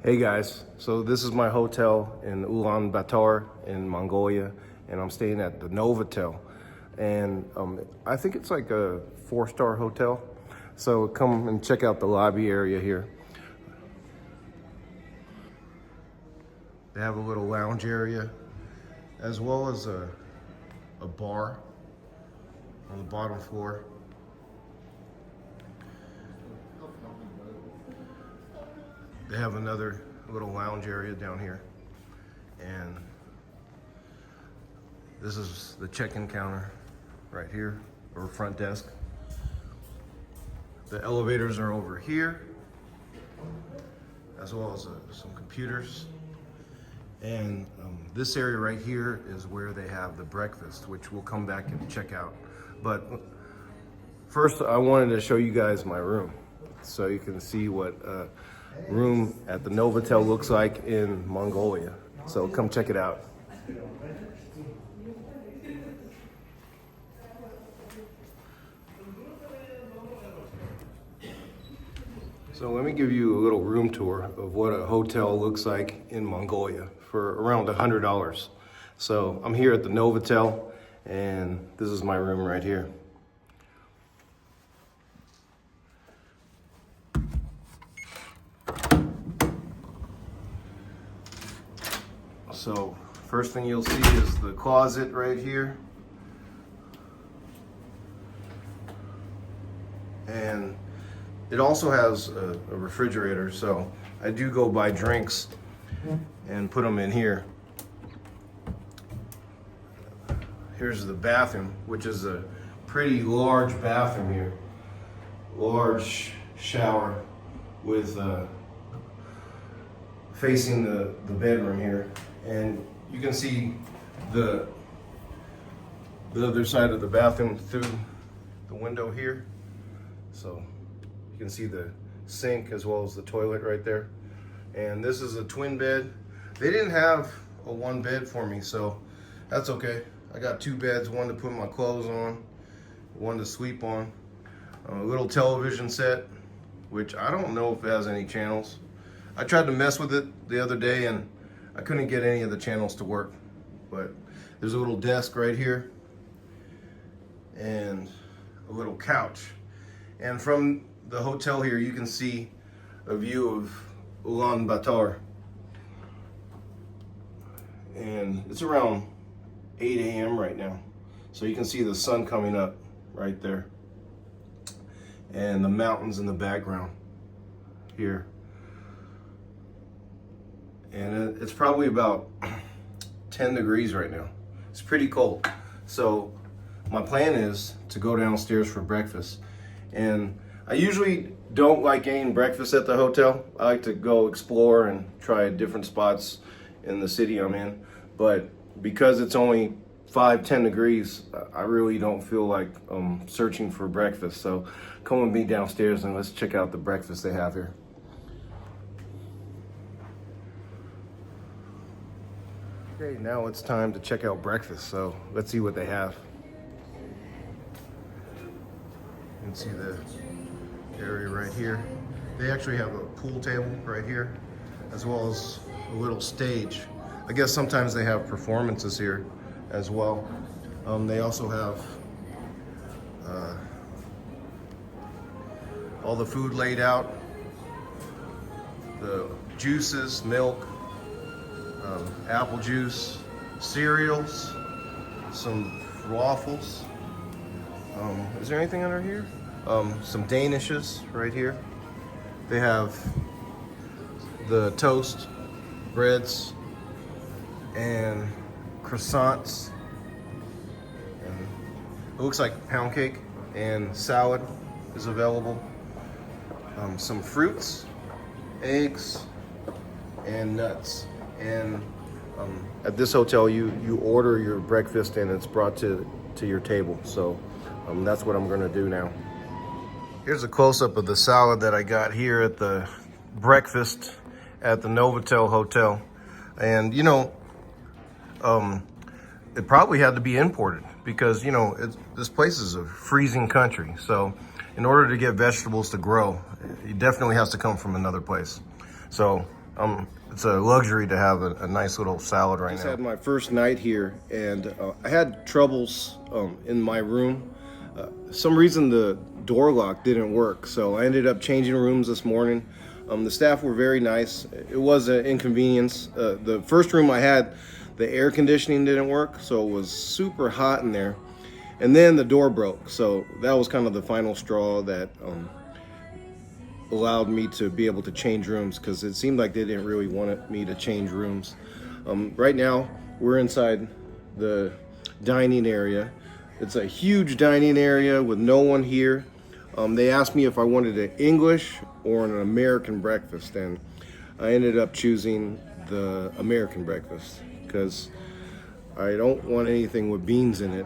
Hey guys, so this is my hotel in Ulaanbaatar in Mongolia, and I'm staying at the Novotel. And I think it's like a 4-star hotel. So come and check out the lobby area here. They have a little lounge area, as well as a bar on the bottom floor. They have another little lounge area down here. And this is the check-in counter right here, or front desk. The elevators are over here, as well as some computers. And this area right here is where they have the breakfast, which we'll come back and check out. But first, I wanted to show you guys my room, so you can see what room at the Novotel looks like in Mongolia. So come check it out. So let me give you a little room tour of what a hotel looks like in Mongolia for around $100. So I'm here at the Novotel, and this is my room right here. So first thing you'll see is the closet right here. And it also has a refrigerator, so I do go buy drinks and put them in here. Here's the bathroom, which is a pretty large bathroom here. Large shower with facing the bedroom here. And you can see the other side of the bathroom through the window here. So you can see the sink as well as the toilet right there. And this is a twin bed. They didn't have a one bed for me, so that's okay. I got 2 beds, one to put my clothes on, one to sleep on. A little television set, which I don't know if it has any channels. I tried to mess with it the other day and I couldn't get any of the channels to work. But there's a little desk right here and a little couch. And from the hotel here, you can see a view of Ulaanbaatar. And it's around 8 a.m. right now. So you can see the sun coming up right there. And the mountains in the background here. And it's probably about 10 degrees right now. It's pretty cold. So my plan is to go downstairs for breakfast. And I usually don't like eating breakfast at the hotel. I like to go explore and try different spots in the city I'm in. But because it's only 5-10 degrees, I really don't feel like searching for breakfast. So come with me downstairs and let's check out the breakfast they have here. Okay, now it's time to check out breakfast. So let's see what they have. You can see the area right here. They actually have a pool table right here, as well as a little stage. I guess sometimes they have performances here as well. They also have all the food laid out, the juices, milk, apple juice, cereals, some waffles. Is there anything under here? Some Danishes right here. They have the toast, breads, and croissants. And it looks like pound cake and salad is available. Some fruits, eggs, and nuts. And at this hotel, you order your breakfast and it's brought to your table. So that's what I'm gonna do now. Here's a close-up of the salad that I got here at the breakfast at the Novotel Hotel. And you know, it probably had to be imported because, you know, this place is a freezing country. So in order to get vegetables to grow, it definitely has to come from another place. So It's a luxury to have a nice little salad right now. I just had my first night here, and I had troubles in my room. Some reason the door lock didn't work, so I ended up changing rooms this morning. The staff were very nice. It was an inconvenience. The first room I had, the air conditioning didn't work, so it was super hot in there. And then the door broke, so that was kind of the final straw that allowed me to be able to change rooms, because it seemed like they didn't really want me to change rooms. Right now, we're inside the dining area. It's a huge dining area with no one here. They asked me if I wanted an English or an American breakfast, and I ended up choosing the American breakfast because I don't want anything with beans in it.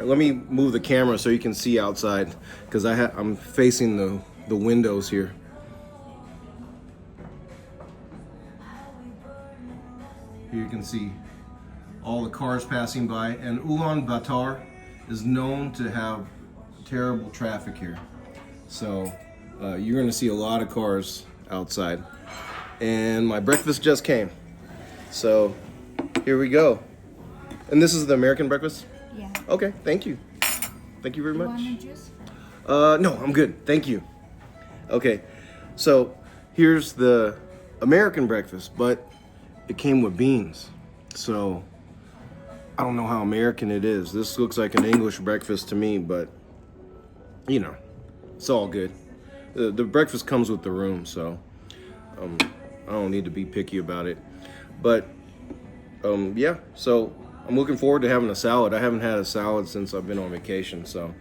Let me move the camera so you can see outside, because I'm facing the windows here. Here you can see all the cars passing by, and Ulaanbaatar is known to have terrible traffic here. So you're gonna see a lot of cars outside. And my breakfast just came. So here we go. And this is the American breakfast? Yeah. Okay, thank you. Thank you very much. Want a juice? No, I'm good. Thank you. Okay, so here's the American breakfast, but it came with beans. So I don't know how American it is. This looks like an English breakfast to me, but you know, it's all good. The breakfast comes with the room, so I don't need to be picky about it. But yeah, so I'm looking forward to having a salad. I haven't had a salad since I've been on vacation, so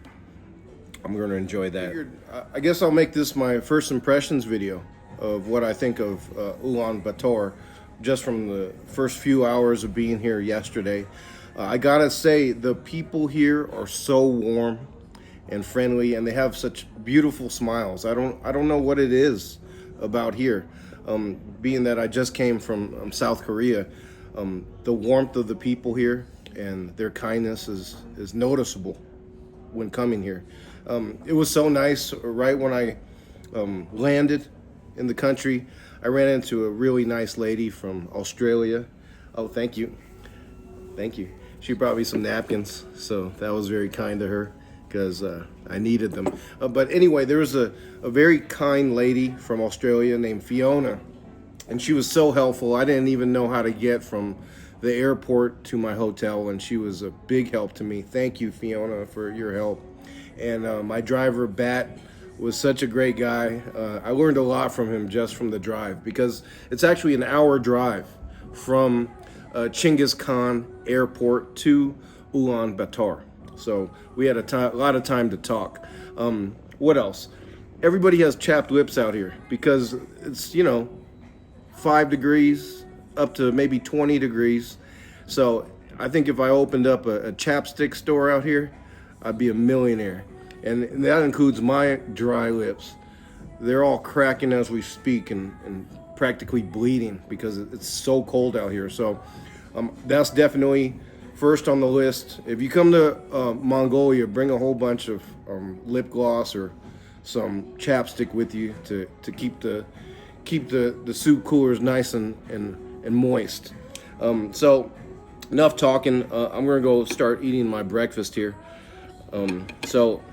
I'm going to enjoy that. I guess I'll make this my first impressions video of what I think of Ulaanbaatar, just from the first few hours of being here yesterday. I gotta say, the people here are so warm and friendly, and they have such beautiful smiles. I don't know what it is about here. Being that I just came from South Korea, the warmth of the people here and their kindness is noticeable when coming here. It was so nice. Right when I landed in the country, I ran into a really nice lady from Australia. Oh, thank you. Thank you. She brought me some napkins, so that was very kind of her, because I needed them. But anyway, there was a very kind lady from Australia named Fiona, and she was so helpful. I didn't even know how to get from the airport to my hotel, and she was a big help to me. Thank you, Fiona, for your help. And my driver, Bat, was such a great guy. I learned a lot from him just from the drive, because it's actually an hour drive from Chinggis Khan Airport to Ulaanbaatar. So we had a lot of time to talk. What else? Everybody has chapped lips out here because it's, 5 degrees up to maybe 20 degrees. So I think if I opened up a chapstick store out here, I'd be a millionaire. And that includes my dry lips. They're all cracking as we speak and practically bleeding because it's so cold out here. So that's definitely first on the list. If you come to Mongolia, bring a whole bunch of lip gloss or some chapstick with you to keep the soup coolers nice and moist. So enough talking. I'm gonna go start eating my breakfast here. So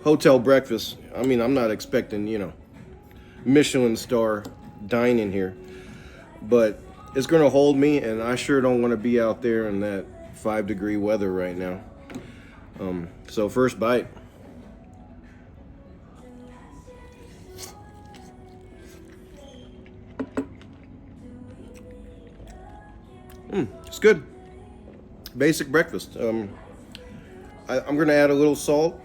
hotel breakfast. I mean, I'm not expecting Michelin star dining here, but it's gonna hold me, and I sure don't want to be out there in that 5-degree weather right now. So first bite. It's good. Basic breakfast. I'm gonna add a little salt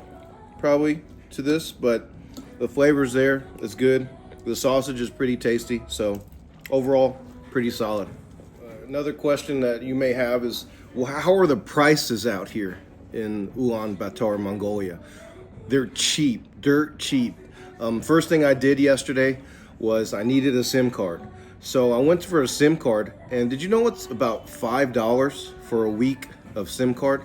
probably to this, but the flavor's there. It's good. The sausage is pretty tasty, so overall pretty solid. Another question that you may have is, well, how are the prices out here in Ulaanbaatar, Mongolia? They're cheap, dirt cheap. First thing I did yesterday was I needed a SIM card. So I went for a SIM card, and did you know it's about $5 for a week of SIM card?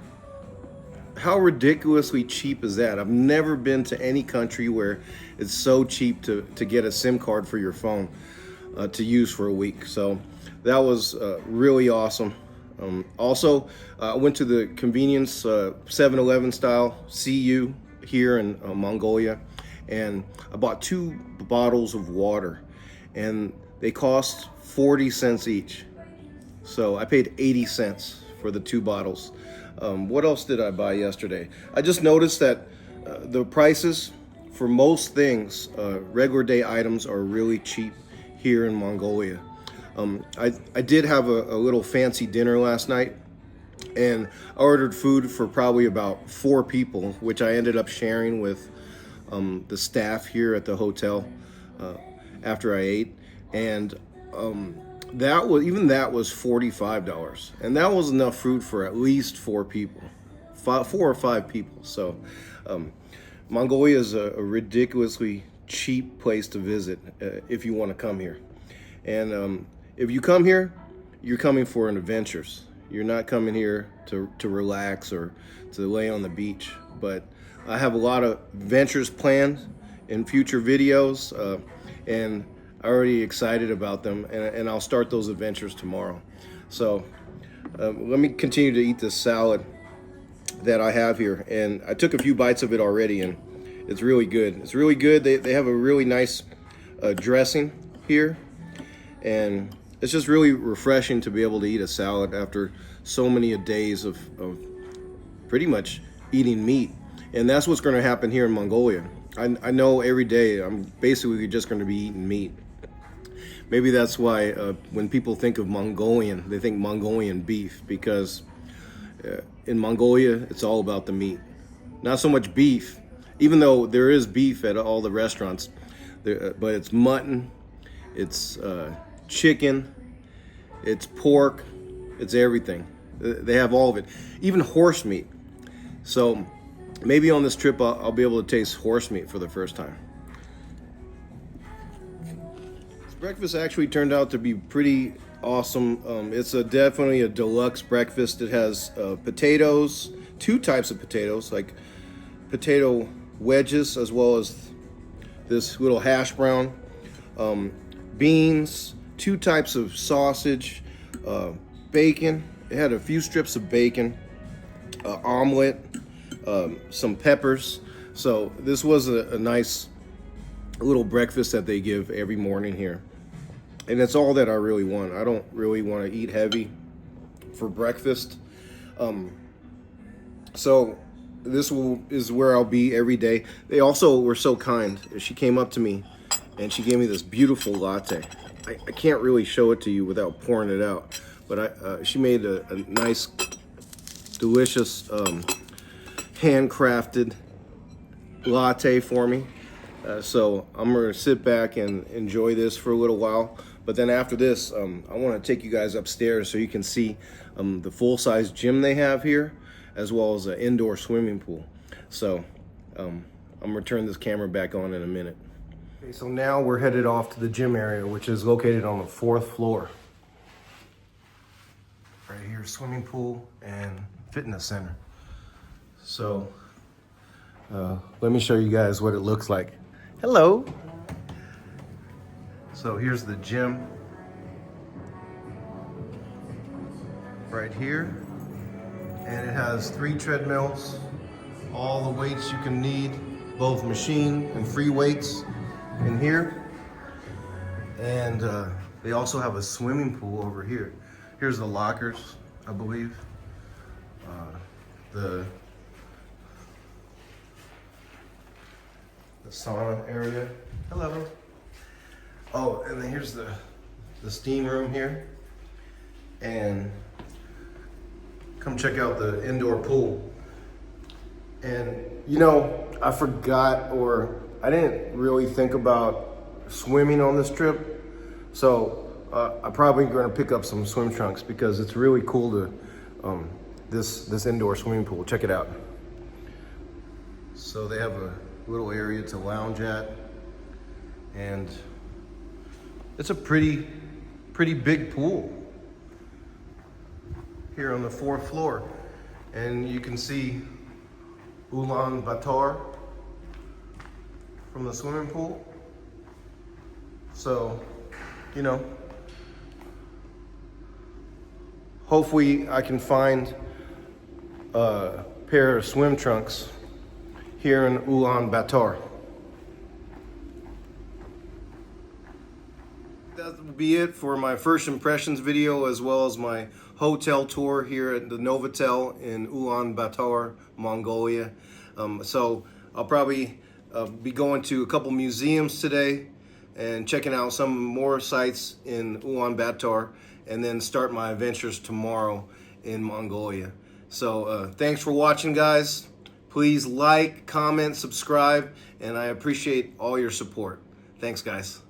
how ridiculously cheap is that? I've never been to any country where it's so cheap to get a SIM card for your phone to use for a week. So that was really awesome. Also, I went to the convenience 7-Eleven style CU here in Mongolia, and I bought 2 bottles of water, and they cost 40 cents each. So I paid 80 cents for the 2 bottles. What else did I buy yesterday? I just noticed that the prices for most things, regular day items, are really cheap here in Mongolia. I did have a little fancy dinner last night, and I ordered food for probably about 4 people, which I ended up sharing with the staff here at the hotel after I ate. And that was $45, and that was enough food for at least 4 people, 4 or 5 people. So Mongolia is a ridiculously cheap place to visit if you want to come here. And if you come here, you're coming for an adventures. You're not coming here to relax or to lay on the beach. But I have a lot of adventures planned in future videos, and I'm already excited about them, and I'll start those adventures tomorrow. So let me continue to eat this salad that I have here, and I took a few bites of it already, and it's really good. It's really good. They have a really nice dressing here, and it's just really refreshing to be able to eat a salad after so many days of pretty much eating meat. And that's what's going to happen here in Mongolia. I know every day I'm basically just going to be eating meat. Maybe that's why when people think of Mongolian, they think Mongolian beef, because in Mongolia, it's all about the meat. Not so much beef, even though there is beef at all the restaurants, but it's mutton, it's chicken, it's pork, it's everything. They have all of it, even horse meat. So maybe on this trip, I'll be able to taste horse meat for the first time. Breakfast actually turned out to be pretty awesome. It's definitely a deluxe breakfast. It has potatoes, 2 types of potatoes, like potato wedges, as well as this little hash brown, beans, 2 types of sausage, bacon. It had a few strips of bacon, omelet, some peppers. So this was a nice little breakfast that they give every morning here. And it's all that I really want. I don't really want to eat heavy for breakfast. So this is where I'll be every day. They also were so kind. She came up to me and she gave me this beautiful latte. I can't really show it to you without pouring it out, but she made a nice, delicious, handcrafted latte for me. So I'm gonna sit back and enjoy this for a little while. But then after this, I want to take you guys upstairs so you can see the full-size gym they have here, as well as an indoor swimming pool. So I'm gonna turn this camera back on in a minute. Okay, so now we're headed off to the gym area, which is located on the 4th floor. Right here, swimming pool and fitness center. So let me show you guys what it looks like. Hello. So here's the gym right here, and it has 3 treadmills, all the weights you can need, both machine and free weights in here. And they also have a swimming pool over here. Here's the lockers, I believe. The sauna area. Hello. Oh, and then here's the steam room here. And come check out the indoor pool. And you know, I forgot, or I didn't really think about swimming on this trip. So I'm probably going to pick up some swim trunks because it's really cool to this indoor swimming pool. Check it out. So they have a little area to lounge at, and it's a pretty big pool here on the 4th floor. And you can see Ulaanbaatar from the swimming pool. So, you know, hopefully I can find a pair of swim trunks here in Ulaanbaatar. That will be it for my first impressions video, as well as my hotel tour here at the Novotel in Ulaanbaatar, Mongolia. So I'll probably be going to a couple museums today and checking out some more sites in Ulaanbaatar, and then start my adventures tomorrow in Mongolia. So thanks for watching, guys. Please like, comment, subscribe, and I appreciate all your support. Thanks, guys.